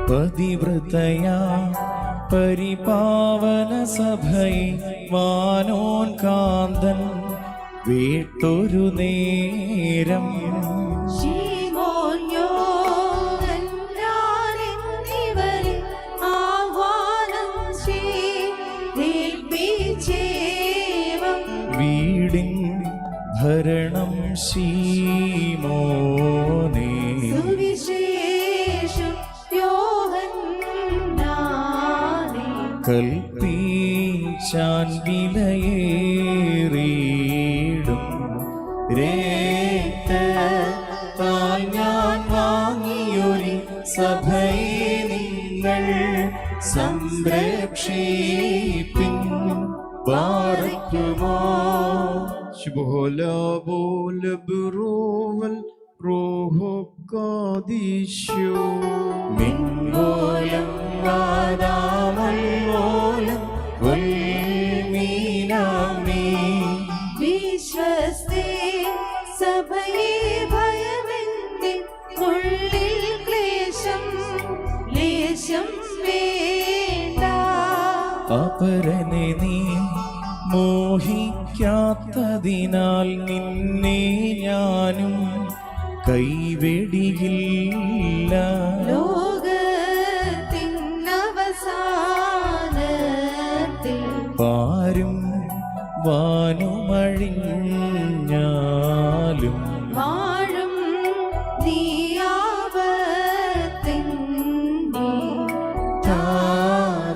പതിവ്രതയാ പരിപാവന സഭയെ വാനോൻ കാന്തൻ വീട്ടൊരു നേരം വീടിൻ ഭരണം ശീമോനേ കൽപ്പിച്ചാൻ വിലയേറിയിടും രക്തത്താൽ ഞാൻ വാങ്ങിയൊരു സഭയെ നിങ്ങൾ സംരക്ഷിപ്പിൻ ബാറയ്ക്കുമോ ശുഭോലാ ബോല ബിറോവൽ റോഹോ കാദിശോ മിൻമോലം വാദാമോലം വൽമീനാമി വിശ്വസ്തേ സഭയെ ഭയമെന്റെ ഉള്ളിൽ ക്ലേശം ലേശം വേണ്ട. അപരനെ നീ മോഹിക്കാത്തതിനാൽ നിന്നെ ഞാനും കൈവെടിയില്ല. ലോകത്തിനവസാനത്തിൽ പാരും വാനുമഴിഞ്ഞാലും വാഴും നീയാവത്തിൻ്റെ താതാത്മജവിമ